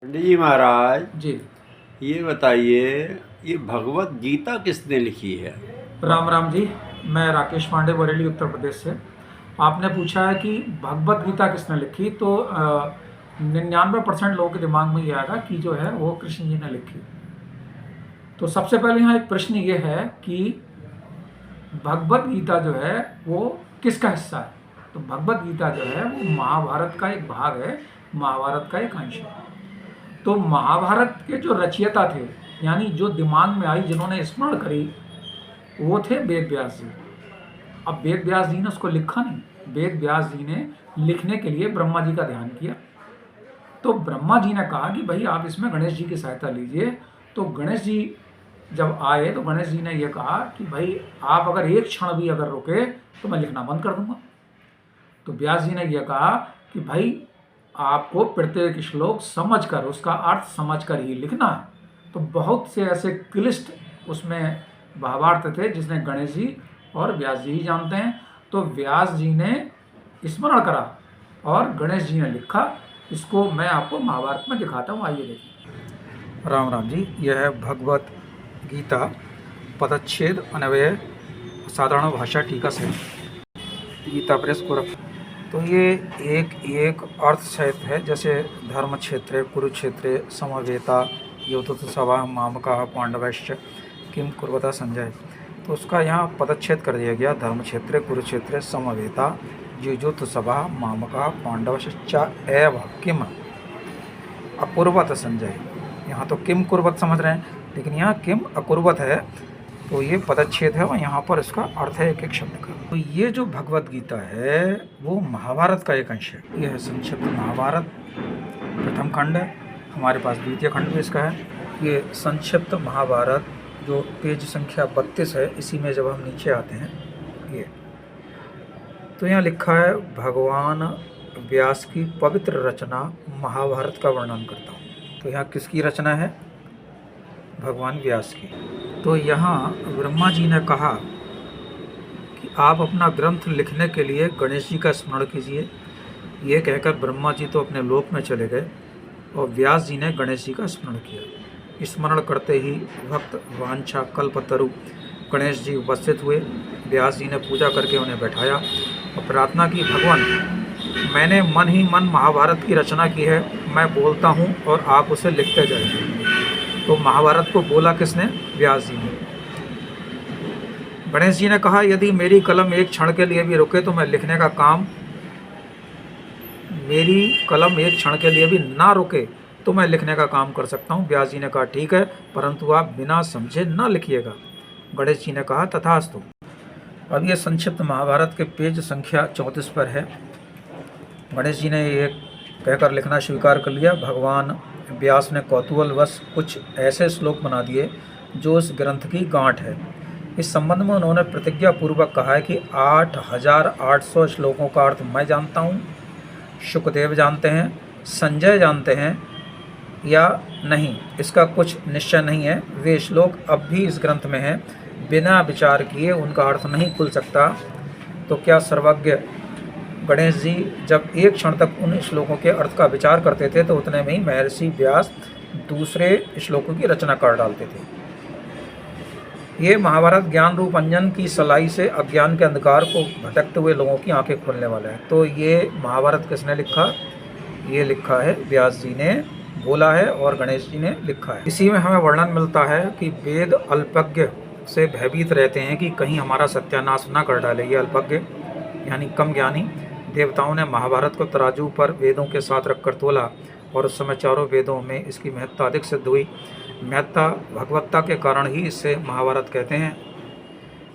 जी महाराज, जी। ये बताइए, ये भगवत गीता किसने लिखी है? राम राम जी। मैं राकेश पांडे, बरेली, उत्तर प्रदेश से। आपने पूछा है कि भगवत गीता किसने लिखी, तो 99% लोगों के दिमाग में ये आएगा कि जो है वो कृष्ण जी ने लिखी। तो सबसे पहले यहाँ एक प्रश्न ये है कि भगवत गीता जो है वो किसका हिस्सा है। तो भगवत गीता जो है वो महाभारत का एक भाग है, महाभारत का एक अंश है। तो महाभारत के जो रचयिता थे, यानी जो दिमाग में आई, जिन्होंने स्मरण करी, वो थे वेद व्यास जी। अब वेद व्यास जी ने उसको लिखा नहीं, वेद व्यास जी ने लिखने के लिए ब्रह्मा जी का ध्यान किया। तो ब्रह्मा जी ने कहा कि भाई आप इसमें गणेश जी की सहायता लीजिए। तो गणेश जी जब आए तो गणेश जी ने यह कहा कि भाई आप अगर एक क्षण भी अगर रुके तो मैं लिखना बंद कर दूंगा। तो व्यास जी ने यह कहा कि भाई आपको प्रत्येक श्लोक समझकर, उसका अर्थ समझकर ही लिखना है। तो बहुत से ऐसे क्लिष्ट उसमें भावार्थ थे जिसने गणेश जी और व्यास जी ही जानते हैं। तो व्यास जी ने स्मरण करा और गणेश जी ने लिखा। इसको मैं आपको महाभारत में दिखाता हूँ, आइए देखिए। राम राम जी। यह है भगवत गीता, पदच्छेद अन्वय साधारण भाषा टीका से, गीता प्रेस गोरखपुर। तो ये एक एक अर्थ सहित है, जैसे धर्म क्षेत्रे कुरुक्षेत्रे समवेता योद्धुत सभा मामका पांडवश्च किम कुर्वता संजय। तो उसका यहाँ पदच्छेद कर दिया गया, धर्म क्षेत्रे कुरुक्षेत्रे समवेता युयुत्थ सभा मामका पांडवश्च एव किम अकुर्वत संजय। यहाँ तो किम कुर्वत समझ रहे हैं, लेकिन यहाँ किम अकुर्वत है। तो ये पदच्छेद है और यहाँ पर इसका अर्थ है एक एक शब्द का। तो ये जो भगवत गीता है वो महाभारत का एक अंश है। यह है संक्षिप्त महाभारत, प्रथम खंड है। हमारे पास द्वितीय खंड भी इसका है। ये संक्षिप्त महाभारत जो पेज संख्या 32 है, इसी में जब हम नीचे आते हैं ये, तो यहाँ लिखा है भगवान व्यास की पवित्र रचना महाभारत का वर्णन करता हूँ। तो यहाँ किसकी रचना है? भगवान व्यास की। तो यहाँ ब्रह्मा जी ने कहा कि आप अपना ग्रंथ लिखने के लिए गणेश जी का स्मरण कीजिए। ये कहकर ब्रह्मा जी तो अपने लोक में चले गए और व्यास जी ने गणेश जी का स्मरण किया। स्मरण करते ही भक्त वांछा कल्पतरु गणेश जी उपस्थित हुए। व्यास जी ने पूजा करके उन्हें बैठाया और प्रार्थना की, भगवान मैंने मन ही मन महाभारत की रचना की है, मैं बोलता हूँ और आप उसे लिखते जाइए। तो महाभारत को बोला किसने? व्यास जी ने। गणेश जी ने कहा, यदि मेरी कलम एक क्षण के लिए भी रुके तो मैं लिखने का काम, मेरी कलम एक क्षण के लिए भी ना रुके तो मैं लिखने का काम कर सकता हूँ। व्यास जी ने कहा, ठीक है, परंतु आप बिना समझे ना लिखिएगा। गणेश जी ने कहा, तथास्तु। अब ये संक्षिप्त महाभारत के पेज संख्या 34 पर है। गणेश जी ने ये कहकर लिखना स्वीकार कर लिया। भगवान व्यास ने कौतूहलवश कुछ ऐसे श्लोक बना दिए जो इस ग्रंथ की गांठ है। इस संबंध में उन्होंने प्रतिज्ञा पूर्वक कहा है कि 8800 श्लोकों का अर्थ मैं जानता हूँ, शुकदेव जानते हैं, संजय जानते हैं या नहीं, इसका कुछ निश्चय नहीं है। वे श्लोक अब भी इस ग्रंथ में हैं, बिना विचार किए उनका अर्थ नहीं खुल सकता। तो क्या सर्वज्ञ गणेश जी जब एक क्षण तक उन श्लोकों के अर्थ का विचार करते थे तो उतने में ही महर्षि व्यास दूसरे श्लोकों की रचना कर डालते थे। ये महाभारत ज्ञान रूप अंजन की सलाई से अज्ञान के अंधकार को भटकते हुए लोगों की आंखें खोलने वाला है। तो ये महाभारत किसने लिखा? ये लिखा है व्यास जी ने, बोला है, और गणेश जी ने लिखा है। इसी में हमें वर्णन मिलता है कि वेद अल्पज्ञ से भयभीत रहते हैं कि कहीं हमारा सत्यानाश न कर डाले। ये अल्पज्ञ यानी कम ज्ञानी देवताओं ने महाभारत को तराजू पर वेदों के साथ रखकर तोला और उस समय चारों वेदों में इसकी महत्ता अधिक सिद्ध हुई। महत्ता भगवत्ता के कारण ही इसे महाभारत कहते हैं।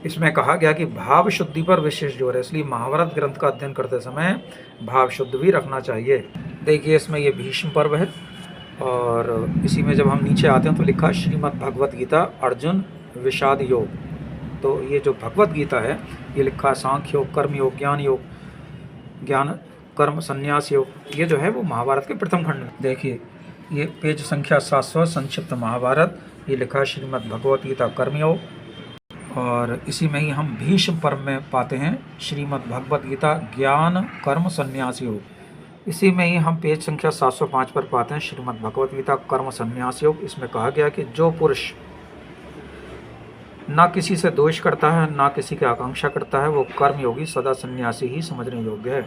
इसमें कहा गया कि भाव शुद्धि पर विशेष जोर है, इसलिए महाभारत ग्रंथ का अध्ययन करते समय भाव शुद्ध भी रखना चाहिए। देखिए इसमें ये भीष्म पर्व है और इसी में जब हम नीचे आते हैं तो लिखा श्रीमद् भगवत गीता अर्जुन विषाद योग। तो ये जो भगवत गीता है ये लिखा सांख्य योग, कर्म योग, ज्ञान योग, ज्ञान कर्म संन्यास योग। ये जो है वो महाभारत के प्रथम खंड में। देखिए ये पेज संख्या 700 संक्षिप्त महाभारत, ये लिखा श्रीमद् भगवत गीता कर्म योग। और इसी में ही हम भीष्म पर्व में पाते हैं श्रीमद् भगवत गीता ज्ञान कर्म संन्यास योग। इसी में ही हम पेज संख्या 705 पर पाते हैं श्रीमद् भगवत गीता कर्म संन्यास योग। इसमें कहा गया कि जो पुरुष ना किसी से द्वेष करता है ना किसी की आकांक्षा करता है, वो कर्म योगी सदा सन्यासी ही समझने योग्य है।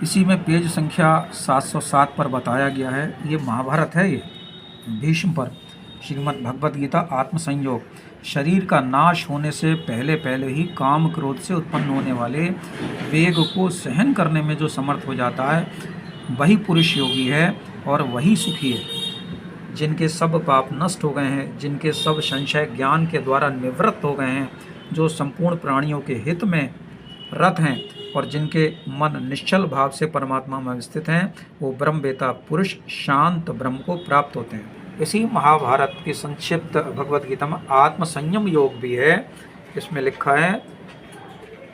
इसी में पेज संख्या 707 पर बताया गया है, ये महाभारत है, ये भीष्म पर श्रीमद् भगवत गीता आत्मसंयोग। शरीर का नाश होने से पहले पहले ही काम क्रोध से उत्पन्न होने वाले वेग को सहन करने में जो समर्थ हो जाता है, वही पुरुष योगी है और वही सुखी है। जिनके सब पाप नष्ट हो गए हैं, जिनके सब संशय ज्ञान के द्वारा निवृत्त हो गए हैं, जो संपूर्ण प्राणियों के हित में रत हैं और जिनके मन निश्चल भाव से परमात्मा में स्थित हैं, वो ब्रह्मवेता पुरुष शांत ब्रह्म को प्राप्त होते हैं। इसी महाभारत की संक्षिप्त भगवत गीता में आत्म संयम योग भी है। इसमें लिखा है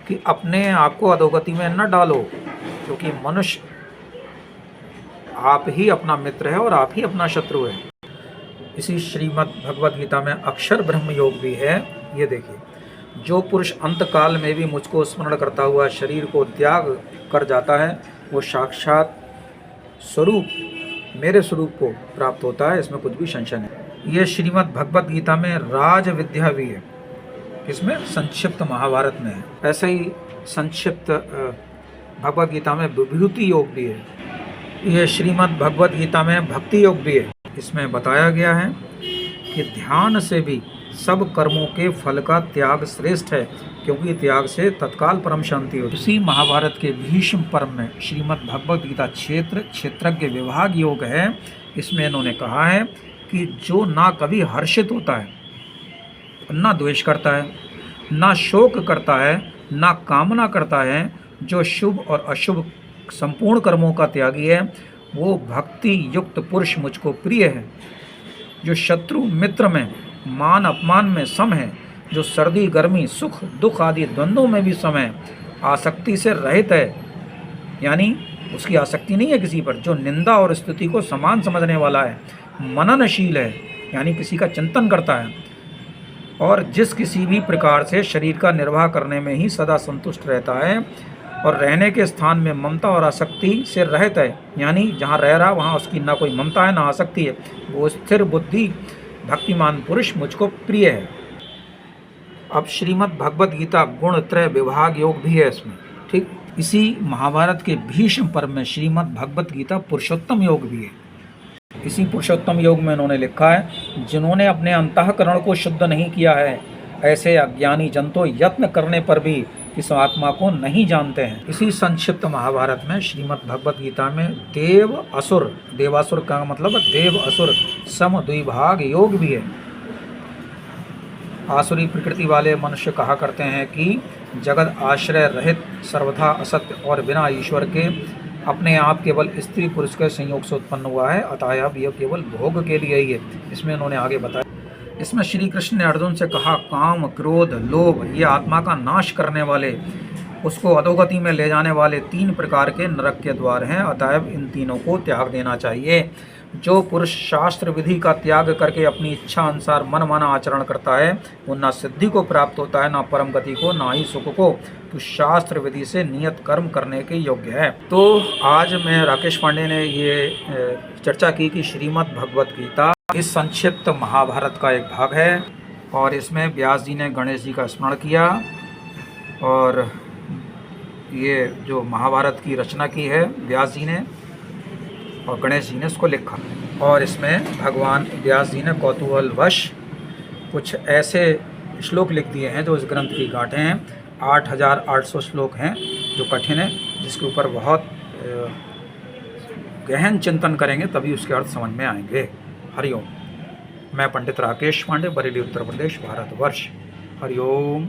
कि अपने आप को अधोगति में न डालो, क्योंकि मनुष्य आप ही अपना मित्र है और आप ही अपना शत्रु है। इसी श्रीमद् भगवत गीता में अक्षर ब्रह्म योग भी है। ये देखिए, जो पुरुष अंतकाल में भी मुझको स्मरण करता हुआ शरीर को त्याग कर जाता है, वो साक्षात स्वरूप मेरे स्वरूप को प्राप्त होता है। इसमें कुछ भी संशय नहीं। ये श्रीमद् भगवत गीता में राज विद्या भी है, इसमें संक्षिप्त महाभारत में है। ऐसे ही संक्षिप्त भगवत गीता में विभूति योग भी है। यह श्रीमद् भगवत गीता में भक्ति योग भी है। इसमें बताया गया है कि ध्यान से भी सब कर्मों के फल का त्याग श्रेष्ठ है, क्योंकि त्याग से तत्काल परम शांति होती है। इसी महाभारत के भीष्म पर्व में श्रीमद् भगवत गीता क्षेत्रज्ञ विभाग योग है। इसमें इन्होंने कहा है कि जो ना कभी हर्षित होता है, ना द्वेष करता है, ना शोक करता है, ना कामना करता है, जो शुभ और अशुभ संपूर्ण कर्मों का त्यागी है, वो भक्ति युक्त पुरुष मुझको प्रिय है। जो शत्रु मित्र में, मान अपमान में सम है, जो सर्दी गर्मी सुख दुख आदि द्वंद्वों में भी सम है, आसक्ति से रहित है, यानी उसकी आसक्ति नहीं है किसी पर, जो निंदा और स्तुति को समान समझने वाला है, मननशील है, यानी किसी का चिंतन करता है, और जिस किसी भी प्रकार से शरीर का निर्वाह करने में ही सदा संतुष्ट रहता है, और रहने के स्थान में ममता और आसक्ति से रहित है, यानी जहाँ रह रहा वहाँ उसकी ना कोई ममता है ना आसक्ति है, वो स्थिर बुद्धि भक्तिमान पुरुष मुझको प्रिय है। अब श्रीमद् भगवत गीता गुण त्रय विभाग योग भी है इसमें, ठीक। इसी महाभारत के भीष्म पर्व में श्रीमद् भगवत गीता पुरुषोत्तम योग भी है। इसी पुरुषोत्तम योग में इन्होंने लिखा है, जिन्होंने अपने अंतःकरण को शुद्ध नहीं किया है, ऐसे अज्ञानी जन तो यत्न करने पर भी इस आत्मा को नहीं जानते हैं। इसी संक्षिप्त महाभारत में श्रीमद् भगवत गीता में देव असुर, देवासुर का मतलब देव असुर सम द्विभाग योग भी है। आसुरी प्रकृति वाले मनुष्य कहा करते हैं कि जगत आश्रय रहित, सर्वथा असत्य और बिना ईश्वर के अपने आप केवल स्त्री पुरुष के संयोग से उत्पन्न हुआ है, अतः यह केवल भोग के लिए ही है। इसमें उन्होंने आगे बताया, इसमें श्री कृष्ण ने अर्जुन से कहा, काम क्रोध लोभ ये आत्मा का नाश करने वाले, उसको अधोगति में ले जाने वाले 3 प्रकार के नरक के द्वार हैं, अतएव इन तीनों को त्याग देना चाहिए। जो पुरुष शास्त्र विधि का त्याग करके अपनी इच्छा अनुसार मन माना आचरण करता है, वो ना सिद्धि को प्राप्त होता है, ना परम गति को, ना ही सुख को, तो शास्त्र विधि से नियत कर्म करने के योग्य है। तो आज मैं राकेश पांडे ने ये चर्चा की कि श्रीमद् भगवत गीता इस संक्षिप्त महाभारत का एक भाग है, और इसमें व्यास जी ने गणेश जी का स्मरण किया, और ये जो महाभारत की रचना की है व्यास जी ने, और गणेश जी ने इसको लिखा। और इसमें भगवान व्यास जी ने कौतूहलवश कुछ ऐसे श्लोक लिख दिए हैं जो इस ग्रंथ की गांठें हैं। 8800 श्लोक हैं जो कठिन है, जिसके ऊपर बहुत गहन चिंतन करेंगे तभी उसके अर्थ समझ में आएंगे। हरिओम। मैं पंडित राकेश पांडे, बरेली उत्तर प्रदेश, भारतवर्ष। हरिओम।